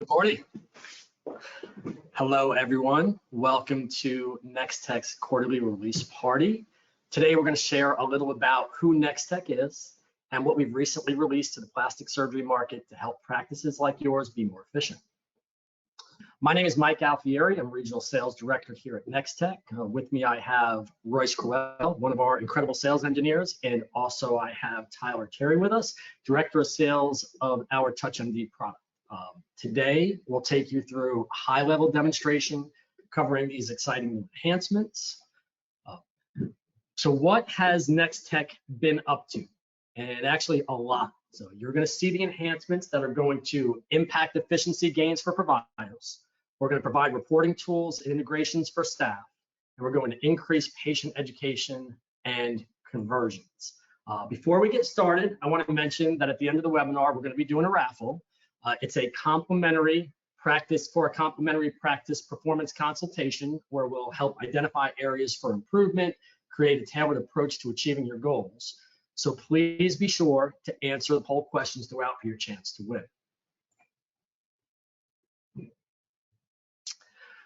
Good morning. Hello, everyone. Welcome to Nextech's quarterly release party. Today, we're going to share a little about who Nextech is and what we've recently released to the plastic surgery market to help practices like yours be more efficient. My name is Mike Alfieri. I'm Regional Sales Director here at Nextech. With me, I have Royce Crowell, one of our incredible sales engineers, and also I have Tyler Terry with us, Director of Sales of our TouchMD product. Today, we'll take you through a high-level demonstration covering these exciting enhancements. So what has Nextech been up to? And actually a lot. So you're going to see the enhancements that are going to impact efficiency gains for providers. We're going to provide reporting tools and integrations for staff, and we're going to increase patient education and conversions. Before we get started, I want to mention that at the end of the webinar, we're going to be doing a raffle. It's a complimentary practice performance consultation where we'll help identify areas for improvement, create a tailored approach to achieving your goals. So please be sure to answer the poll questions throughout for your chance to win.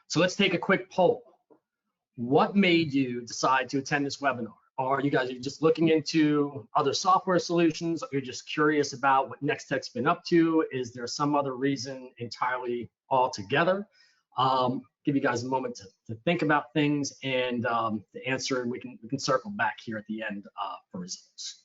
So let's take a quick poll. What made you decide to attend this webinar? Are you guys just looking into other software solutions? Or you're just curious about what Nextech's been up to? Is there some other reason entirely altogether? Give you guys a moment to think about things and to answer, and we can circle back here at the end for results.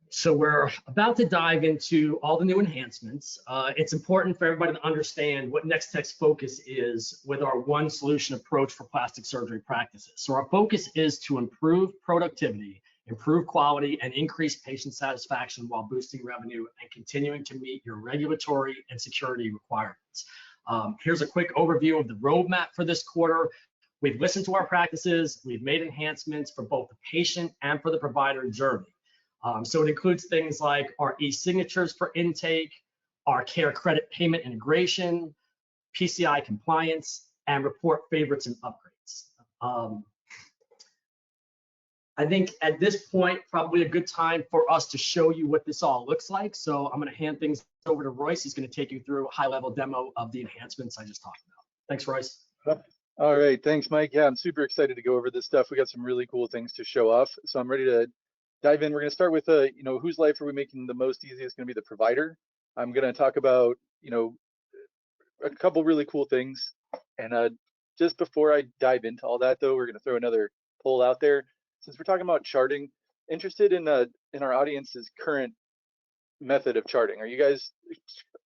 So we're about to dive into all the new enhancements. It's important for everybody to understand what Nextech's focus is with our one solution approach for plastic surgery practices. So our focus is to improve productivity, improve quality, and increase patient satisfaction while boosting revenue and continuing to meet your regulatory and security requirements. Here's a quick overview of the roadmap for this quarter. We've listened to our practices. We've made enhancements for both the patient and for the provider journey. So it includes things like our e-signatures for intake, our care credit payment integration, PCI compliance, and report favorites and upgrades. I think at this point, probably a good time for us to show you what this all looks like. So I'm going to hand things over to Royce. He's going to take you through a high-level demo of the enhancements I just talked about. Thanks, Royce. All right, thanks, Mike. Yeah, I'm super excited to go over this stuff. We got some really cool things to show off. So I'm ready to dive in. We're going to start with, whose life are we making the most easy? It's going to be the provider. I'm going to talk about, a couple really cool things. And just before I dive into all that, though, we're going to throw another poll out there. Since we're talking about charting, interested in our audience's current method of charting. Are you guys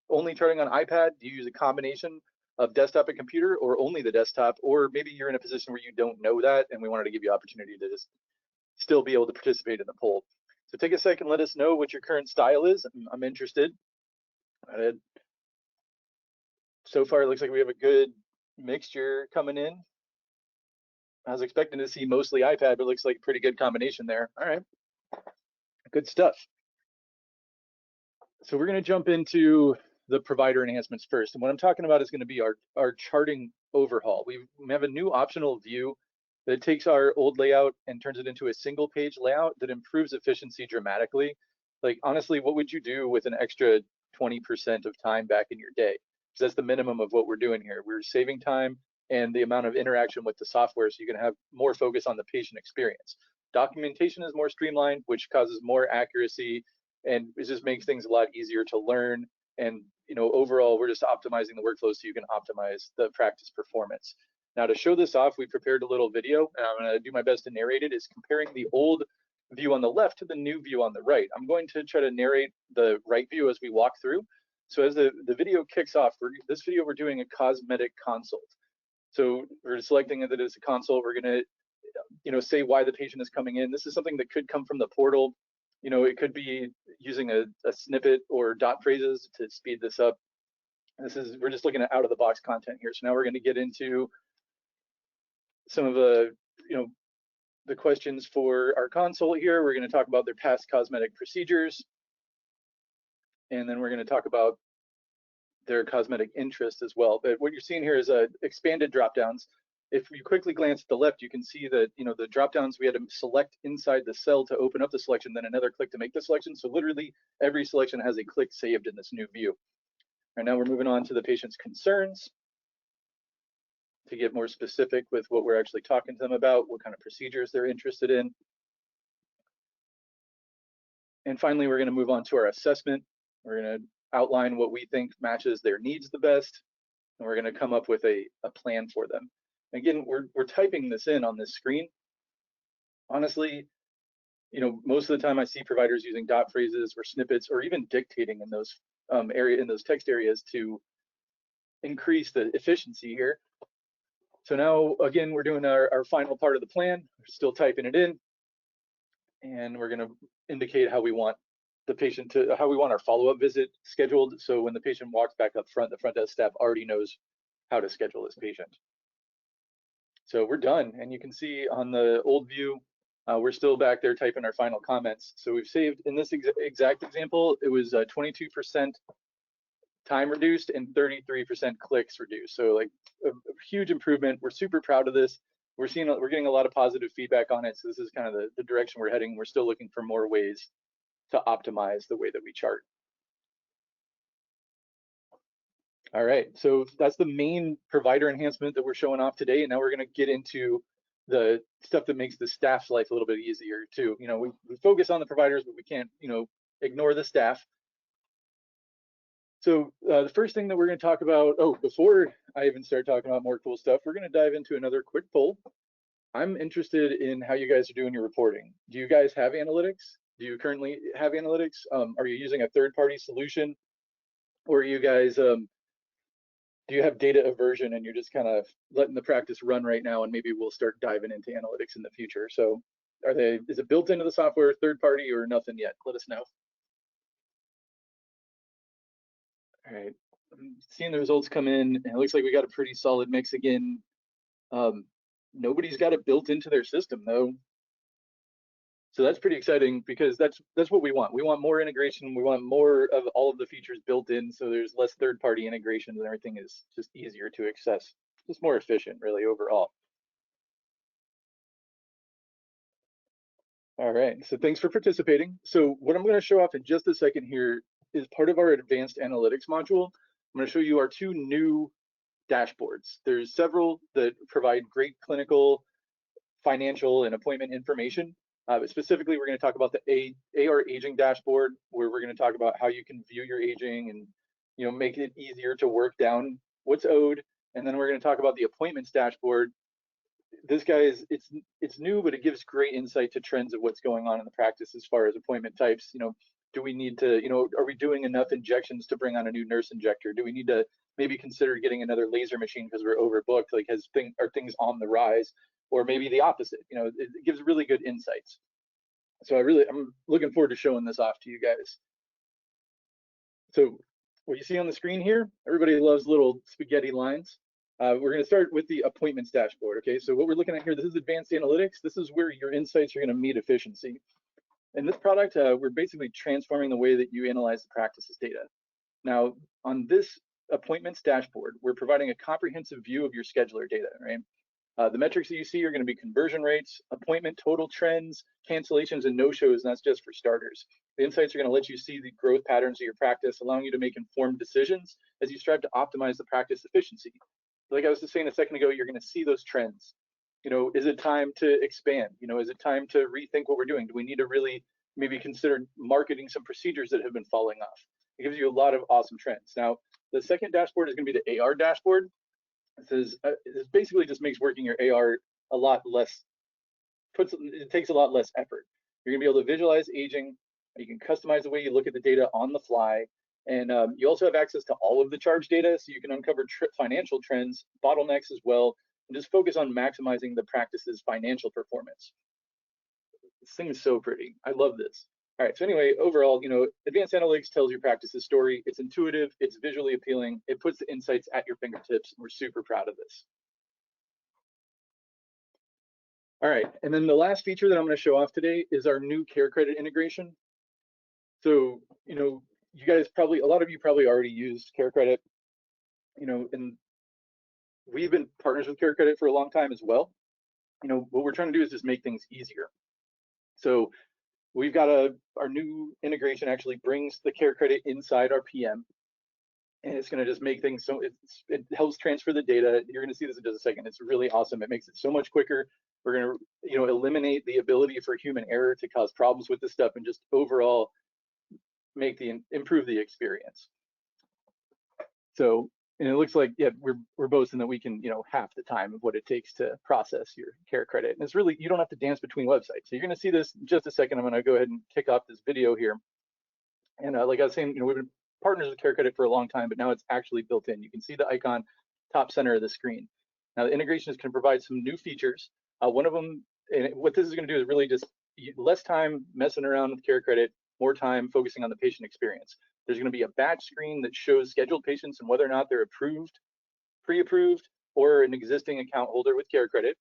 only charting on iPad? Do you use a combination of desktop and computer, or only the desktop? Or maybe you're in a position where you don't know that, and we wanted to give you opportunity to just still be able to participate in the poll. So take a second, let us know what your current style is. I'm interested. So far, it looks like we have a good mixture coming in. I was expecting to see mostly iPad, but it looks like a pretty good combination there. All right, good stuff. So we're going to jump into the provider enhancements first. And what I'm talking about is going to be our charting overhaul. We have a new optional view that takes our old layout and turns it into a single page layout that improves efficiency dramatically. Like, honestly, what would you do with an extra 20% of time back in your day? Because that's the minimum of what we're doing here. We're saving time and the amount of interaction with the software, so you can have more focus on the patient experience. Documentation is more streamlined, which causes more accuracy, and it just makes things a lot easier to learn. And overall, we're just optimizing the workflow so you can optimize the practice performance. Now, to show this off, we prepared a little video, and I'm going to do my best to narrate it. It's comparing the old view on the left to the new view on the right. I'm going to try to narrate the right view as we walk through. So as the video kicks off, this video we're doing a cosmetic consult. So we're selecting that as a consult. We're going to say why the patient is coming in. This is something that could come from the portal. It could be using a snippet or dot phrases to speed this up. We're just looking at out-of-the-box content here. So now we're going to get into some of the questions for our consult here. We're going to talk about their past cosmetic procedures, and then we're going to talk about their cosmetic interest as well. But what you're seeing here is expanded drop downs. if you quickly glance at the left, you can see that, you know, the drop downs, we had to select inside the cell to open up the selection, then another click to make the selection. So literally every selection has a click saved in this new view. And now we're moving on to the patient's concerns to get more specific with what we're actually talking to them about, what kind of procedures they're interested in. And finally, we're going to move on to our assessment. We're going to outline what we think matches their needs the best, and we're going to come up with a plan for them. Again, we're typing this in on this screen. Honestly, you know, most of the time I see providers using dot phrases or snippets or even dictating in those those text areas to increase the efficiency here. So now, again, we're doing our final part of the plan. We're still typing it in, and we're going to indicate how we want the patient to, how we want our follow-up visit scheduled. So when the patient walks back up front, the front desk staff already knows how to schedule this patient. So we're done, and you can see on the old view, we're still back there typing our final comments. So we've saved, in this exact example, it was 22% time reduced and 33% clicks reduced. So like a huge improvement. We're super proud of this. We're getting a lot of positive feedback on it. So this is kind of the direction we're heading. We're still looking for more ways to optimize the way that we chart. All right, so that's the main provider enhancement that we're showing off today. And now we're going to get into the stuff that makes the staff's life a little bit easier too. You know, we focus on the providers, but we can't, you know, ignore the staff. So the first thing that we're going to talk about, before I even start talking about more cool stuff, we're going to dive into another quick poll. I'm interested in how you guys are doing your reporting. Do you guys have analytics? Do you currently have analytics? Are you using a third-party solution? Or are you guys, do you have data aversion and you're just kind of letting the practice run right now, and maybe we'll start diving into analytics in the future? So is it built into the software, third-party, or nothing yet? Let us know. All right, I'm seeing the results come in, and it looks like we got a pretty solid mix again. Nobody's got it built into their system though. So that's pretty exciting, because that's what we want. We want more integration. We want more of all of the features built in, so there's less third-party integration and everything is just easier to access. Just more efficient, really, overall. All right, so thanks for participating. So what I'm going to show off in just a second here is part of our advanced analytics module. I'm going to show you our two new dashboards. There's several that provide great clinical, financial, and appointment information. But specifically, we're going to talk about the AR aging dashboard, where we're going to talk about how you can view your aging and, you know, make it easier to work down what's owed. And then we're going to talk about the appointments dashboard. This guy it's new, but it gives great insight to trends of what's going on in the practice as far as appointment types. You know, do we need to, you know, are we doing enough injections to bring on a new nurse injector? Do we need to maybe consider getting another laser machine because we're overbooked? Like, are things on the rise? Or maybe the opposite. You know, it gives really good insights. So I'm looking forward to showing this off to you guys. So what you see on the screen here, everybody loves little spaghetti lines. We're going to start with the appointments dashboard. Okay, so what we're looking at here, this is advanced analytics. This is where your insights are going to meet efficiency. In this product, we're basically transforming the way that you analyze the practice's data. Now, on this appointments dashboard, we're providing a comprehensive view of your scheduler data, right? The metrics that you see are going to be conversion rates, appointment total trends, cancellations, and no-shows, and that's just for starters. The insights are going to let you see the growth patterns of your practice, allowing you to make informed decisions as you strive to optimize the practice efficiency. Like I was just saying a second ago, you're going to see those trends. You know, is it time to expand? You know, is it time to rethink what we're doing? Do we need to really maybe consider marketing some procedures that have been falling off? It gives you a lot of awesome trends. Now, the second dashboard is going to be the AR dashboard. This basically just makes working your AR a lot less, it takes a lot less effort. You're gonna be able to visualize aging. You can customize the way you look at the data on the fly. And you also have access to all of the charge data, so you can uncover financial trends, bottlenecks as well, and just focus on maximizing the practice's financial performance. This thing is so pretty. I love this. All right, so anyway, overall, you know, advanced analytics tells your practice's story. It's intuitive, it's visually appealing, it puts the insights at your fingertips, and we're super proud of this. All right, and then the last feature that I'm going to show off today is our new care credit integration. So, you know, you guys probably, a lot of you probably already used care credit, you know, and we've been partners with CareCredit for a long time as well. You know, what we're trying to do is just make things easier. So we've got our new integration actually brings the CareCredit inside our PM, and it's going to just make things so it helps transfer the data. You're going to see this in just a second. It's really awesome. It makes it so much quicker. We're going to, you know, eliminate the ability for human error to cause problems with this stuff, and just overall improve the experience. So, and it looks like, yeah, we're boasting that we can, you know, half the time of what it takes to process your CareCredit. And it's really, you don't have to dance between websites. So you're going to see this in just a second. I'm going to go ahead and kick off this video here. And like I was saying, you know, we've been partners with CareCredit for a long time, but now it's actually built in. You can see the icon top center of the screen. Now the integration is going to provide some new features. One of them, and what this is going to do is really just less time messing around with CareCredit, more time focusing on the patient experience. There's going to be a batch screen that shows scheduled patients and whether or not they're approved, pre-approved, or an existing account holder with CareCredit.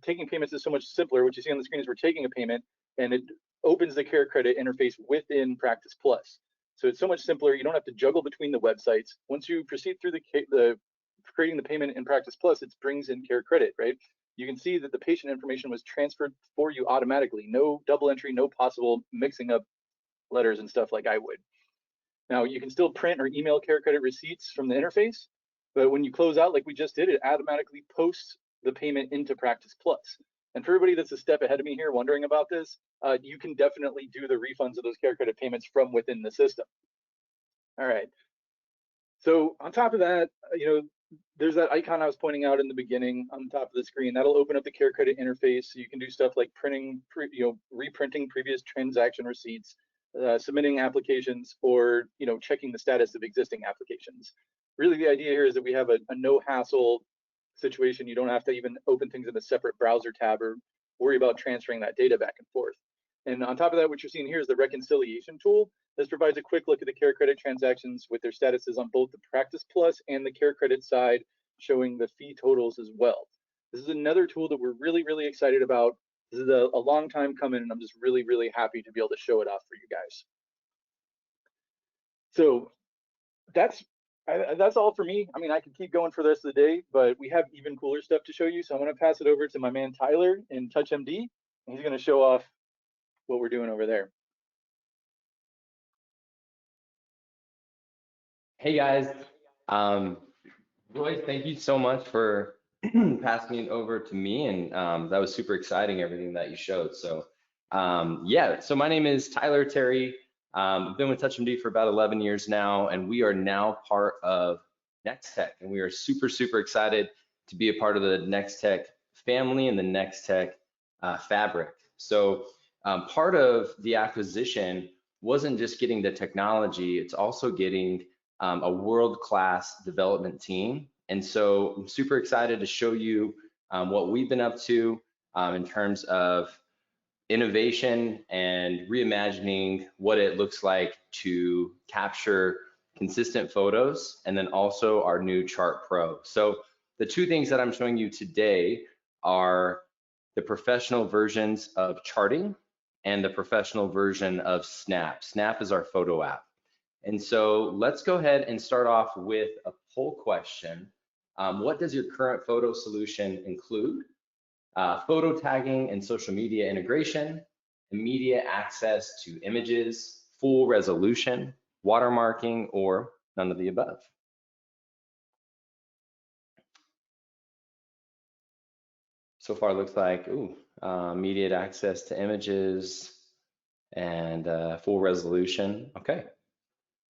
Taking payments is so much simpler. What you see on the screen is we're taking a payment, and it opens the CareCredit interface within Practice Plus. So it's so much simpler. You don't have to juggle between the websites. Once you proceed through the creating the payment in Practice Plus, it brings in CareCredit, right? You can see that the patient information was transferred for you automatically. No double entry, no possible mixing up letters and stuff like I would. Now you can still print or email CareCredit receipts from the interface, but when you close out like we just did, it automatically posts the payment into Practice Plus. And for everybody that's a step ahead of me here wondering about this, you can definitely do the refunds of those CareCredit payments from within the system. All right. So on top of that, you know, there's that icon I was pointing out in the beginning on the top of the screen. That'll open up the CareCredit interface. So you can do stuff like reprinting previous transaction receipts, submitting applications, or, you know, checking the status of existing applications. Really, the idea here is that we have a no hassle situation. You don't have to even open things in a separate browser tab or worry about transferring that data back and forth. And on top of that, what you're seeing here is the reconciliation tool. This provides a quick look at the CareCredit transactions with their statuses on both the Practice Plus and the CareCredit side, showing the fee totals as well. This is another tool that we're really, really excited about. This is a long time coming, and I'm just really, really happy to be able to show it off for you guys. So that's all for me. I mean, I could keep going for the rest of the day, but we have even cooler stuff to show you. So I'm going to pass it over to my man Tyler in TouchMD, and he's going to show off what we're doing over there. Hey guys, Roy, thank you so much for passing it over to me, and that was super exciting, everything that you showed. So yeah, so my name is Tyler Terry. I've been with TouchMD for about 11 years now, and we are now part of Nextech, and we are super, super excited to be a part of the Nextech family and the Nextech fabric. So part of the acquisition wasn't just getting the technology, it's also getting a world-class development team. And so I'm super excited to show you what we've been up to in terms of innovation and reimagining what it looks like to capture consistent photos, and then also our new Chart Pro. So the two things that I'm showing you today are the professional versions of charting and the professional version of Snap. Snap is our photo app. And so let's go ahead and start off with a poll question. What does your current photo solution include? Photo tagging and social media integration, immediate access to images, full resolution, watermarking, or none of the above? So far, it looks like immediate access to images and full resolution. Okay.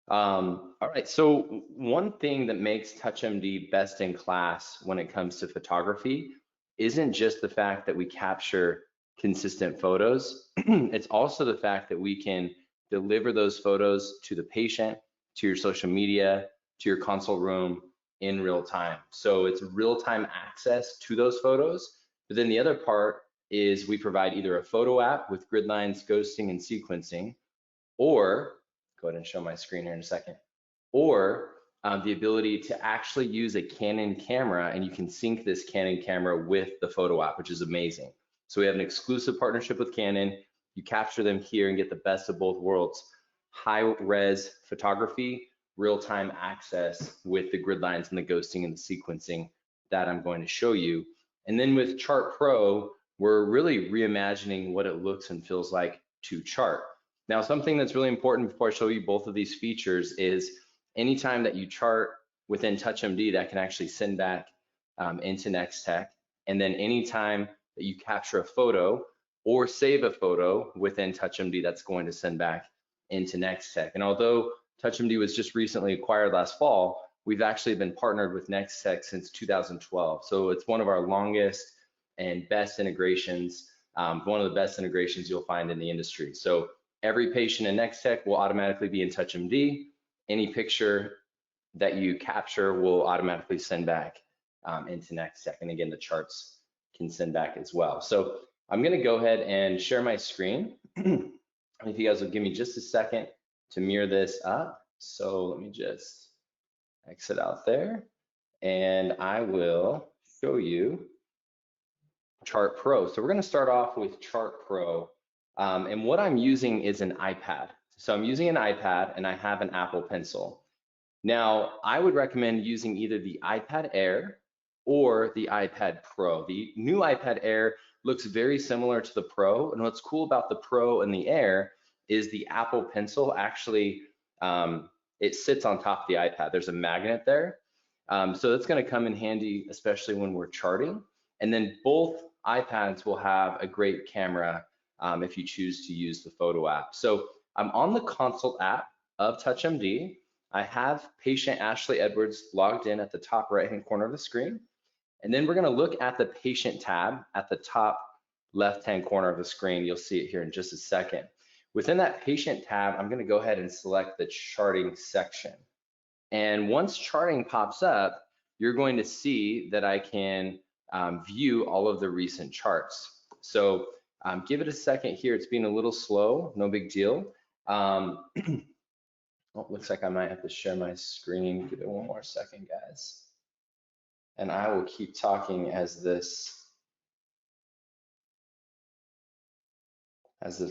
All right, so one thing that makes TouchMD best in class when it comes to photography isn't just the fact that we capture consistent photos, it's also the fact that we can deliver those photos to the patient, to your social media, to your consult room in real time. So it's real-time access to those photos. But then the other part is we provide either a photo app with grid lines, ghosting, and sequencing, or go ahead and show my screen here in a second, or the ability to actually use a Canon camera, and you can sync this Canon camera with the photo app, which is amazing. So we have an exclusive partnership with Canon. You capture them here and get the best of both worlds. High res photography, real-time access with the grid lines and the ghosting and the sequencing that I'm going to show you. And then with Chart Pro, we're really reimagining what it looks and feels like to chart. Now, something that's really important before I show you both of these features is anytime that you chart within TouchMD, that can actually send back into Nextech. And then anytime that you capture a photo or save a photo within TouchMD, that's going to send back into Nextech. And although TouchMD was just recently acquired last fall, we've actually been partnered with Nextech since 2012. So it's one of our longest and best integrations, one of the best integrations you'll find in the industry. So every patient in Nextech will automatically be in TouchMD. Any picture that you capture will automatically send back into Nextech. And again, the charts can send back as well. So I'm gonna go ahead and share my screen. If you guys will give me just a second to mirror this up. So let me just exit out there and I will show you Chart Pro. So we're gonna start off with Chart Pro. And what I'm using is an iPad. So I'm using an iPad and I have an Apple Pencil. Now, I would recommend using either the iPad Air or the iPad Pro. The new iPad Air looks very similar to the Pro, and what's cool about the Pro and the Air is the Apple Pencil actually, it sits on top of the iPad. There's a magnet there, so that's gonna come in handy, especially when we're charting. And then both iPads will have a great camera if you choose to use the photo app. So I'm on the consult app of TouchMD. I have patient Ashley Edwards logged in at the top right-hand corner of the screen. And then we're gonna look at the patient tab at the top left-hand corner of the screen. You'll see it here in just a second. Within that patient tab, I'm gonna go ahead and select the charting section. And once charting pops up, you're going to see that I can view all of the recent charts. So give it a second here. It's being a little slow, no big deal. Oh, looks like I might have to share my screen. Give it one more second, guys. And I will keep talking as this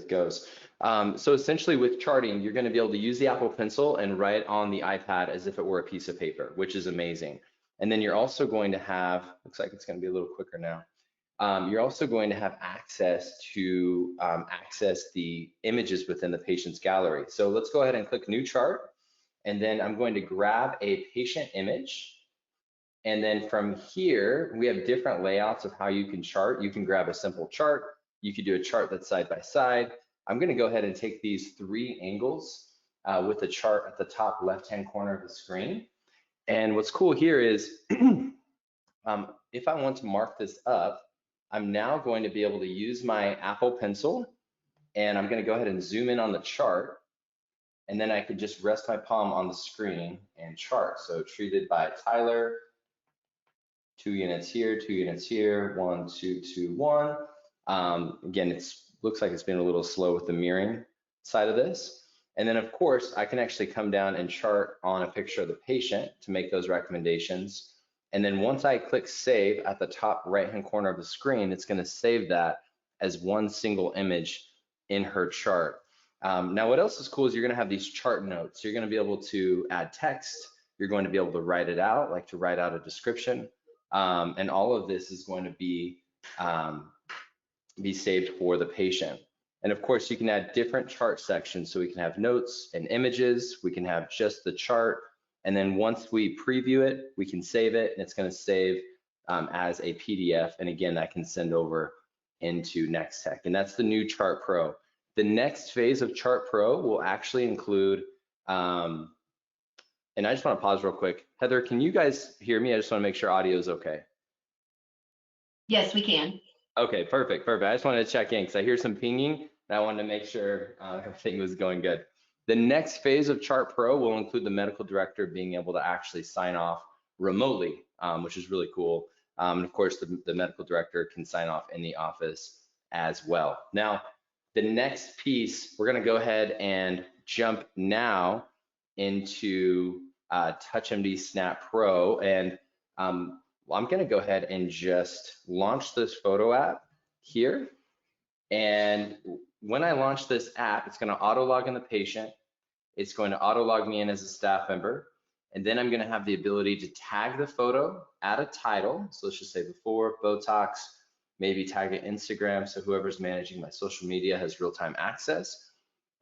goes. So essentially with charting, you're gonna be able to use the Apple Pencil and write on the iPad as if it were a piece of paper, which is amazing. And then you're also going to have, looks like it's gonna be a little quicker now. You're also going to have access to access the images within the patient's gallery. So let's go ahead and click New Chart. And then I'm going to grab a patient image. And then from here, we have different layouts of how you can chart. You can grab a simple chart. You could do a chart that's side by side. I'm gonna go ahead and take these 3 angles with the chart at the top left-hand corner of the screen. And what's cool here is, if I want to mark this up, I'm now going to be able to use my Apple Pencil, and I'm gonna go ahead and zoom in on the chart, and then I could just rest my palm on the screen and chart. So treated by Tyler, 2 units here, 2 units here, 1, 2, 2, 1. Again, it looks like it's been a little slow with the mirroring side of this. And then of course, I can actually come down and chart on a picture of the patient to make those recommendations. And then once I click save at the top right-hand corner of the screen, it's gonna save that as one single image in her chart. Now what else is cool is you're gonna have these chart notes. You're gonna be able to add text. You're going to be able to write it out, like to write out a description. And all of this is going to be saved for the patient. And of course, you can add different chart sections. So we can have notes and images. We can have just the chart. And then once we preview it, we can save it, and it's going to save as a PDF. And again, that can send over into Nextech. And that's the new Chart Pro. The next phase of Chart Pro will actually include, and I just want to pause real quick. Heather, can you guys hear me? I just want to make sure audio is okay. Yes, we can. Okay, perfect. I just wanted to check in because I hear some pinging, and I wanted to make sure everything was going good. The next phase of Chart Pro will include the medical director being able to actually sign off remotely, which is really cool. And of course, the medical director can sign off in the office as well. Now, the next piece, we're going to go ahead and jump now into TouchMD Snap Pro. And I'm going to go ahead and just launch this photo app here. And when I launch this app, it's going to auto log in the patient. It's going to auto log me in as a staff member. And then I'm going to have the ability to tag the photo, add a title. So let's just say before Botox, maybe tag it Instagram. So whoever's managing my social media has real-time access.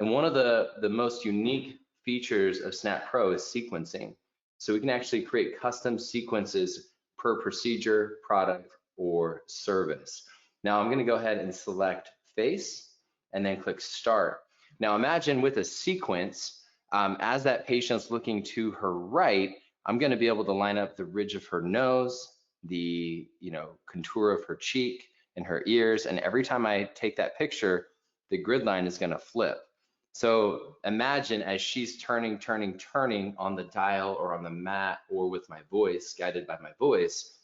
And one of the most unique features of Snap Pro is sequencing. So we can actually create custom sequences per procedure, product, or service. Now I'm going to go ahead and select face and then click start. Now imagine with a sequence, as that patient's looking to her right, I'm going to be able to line up the ridge of her nose, the contour of her cheek and her ears, and every time I take that picture, the grid line is going to flip. So imagine as she's turning on the dial or on the mat or with my voice, guided by my voice,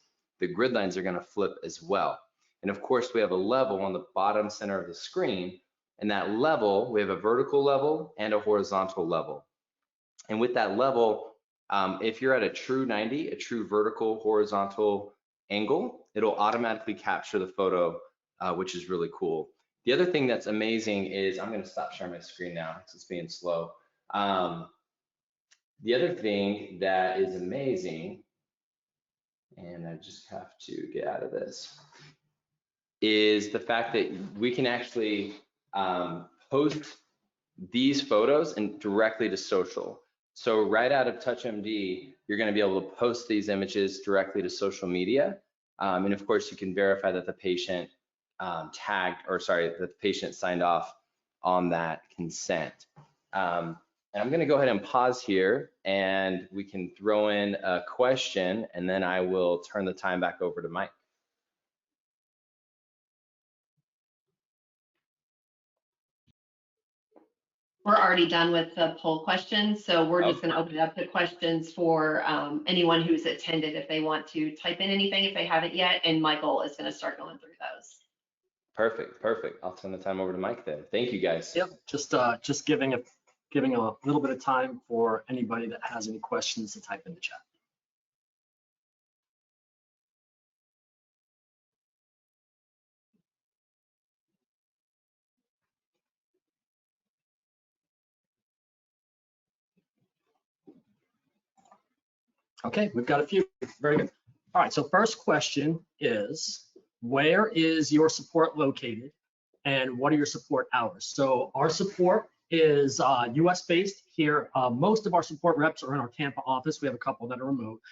the grid lines are going to flip as well. And of course, we have a level on the bottom center of the screen. And that level, we have a vertical level and a horizontal level. And with that level, if you're at a true 90, a true vertical horizontal angle, it'll automatically capture the photo, which is really cool. The other thing that's amazing is, I'm gonna stop sharing my screen now because it's being slow. The other thing that is amazing, and I just have to get out of this, is the fact that we can actually post these photos and directly to social. So right out of TouchMD, you're going to be able to post these images directly to social media. And of course, you can verify that the patient that the patient signed off on that consent. And I'm going to go ahead and pause here, and we can throw in a question, and then I will turn the time back over to Mike. We're already done with the poll questions, so we're just Okay. going to open up the questions for anyone who's attended if they want to type in anything if they haven't yet, and Michael is going to start going through those. Perfect. I'll turn the time over to Mike then. Thank you, guys. Yep, just giving a little bit of time for anybody that has any questions to type in the chat. Okay, we've got a few. Very good. All right, so first question is, where is your support located and what are your support hours? So our support is US based here. Most of our support reps are in our Tampa office. We have a couple that are remote.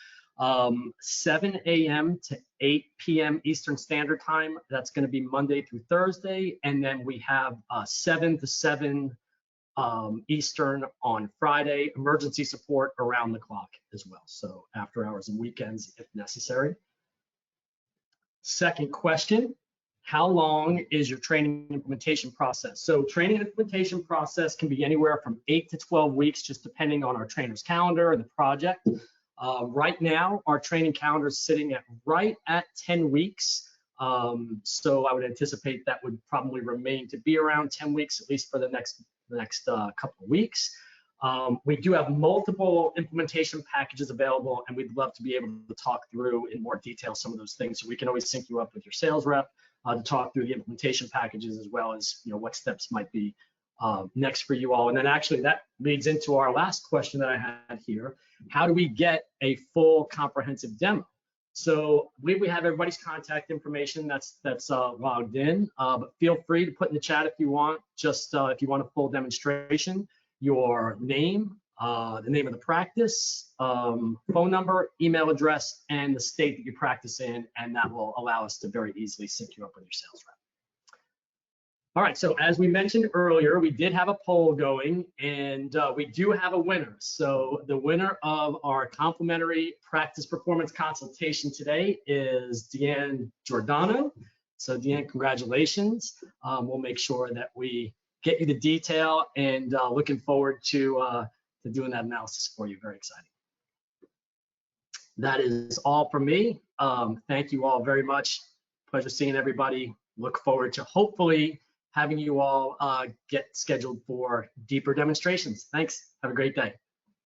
7 a.m. to 8 p.m. Eastern Standard Time. That's going to be Monday through Thursday. And then we have 7 to 7 Eastern on Friday, emergency support around the clock as well. So after hours and weekends if necessary. Second question, how long is your training implementation process? So training implementation process can be anywhere from 8 to 12 weeks, just depending on our trainer's calendar and the project. Right now, our training calendar is sitting at right at 10 weeks. So I would anticipate that would probably remain to be around 10 weeks, at least for the next couple of weeks. We do have multiple implementation packages available, and we'd love to be able to talk through in more detail some of those things. So we can always sync you up with your sales rep to talk through the implementation packages, as well as what steps might be next for you all. And then actually that leads into our last question that I had here. How do we get a full comprehensive demo? So I believe we have everybody's contact information that's logged in, but feel free to put in the chat if you want, just if you want a full demonstration, your name, the name of the practice, phone number, email address, and the state that you practice in, and that will allow us to very easily sync you up with your sales rep. All right, so as we mentioned earlier, we did have a poll going, and we do have a winner. So the winner of our complimentary practice performance consultation today is Deanne Giordano. So Deanne, congratulations. We'll make sure that we get you the detail, and looking forward to doing that analysis for you. Very exciting. That is all from me. Thank you all very much. Pleasure seeing everybody. Look forward to hopefully having you all get scheduled for deeper demonstrations. Thanks. Have a great day.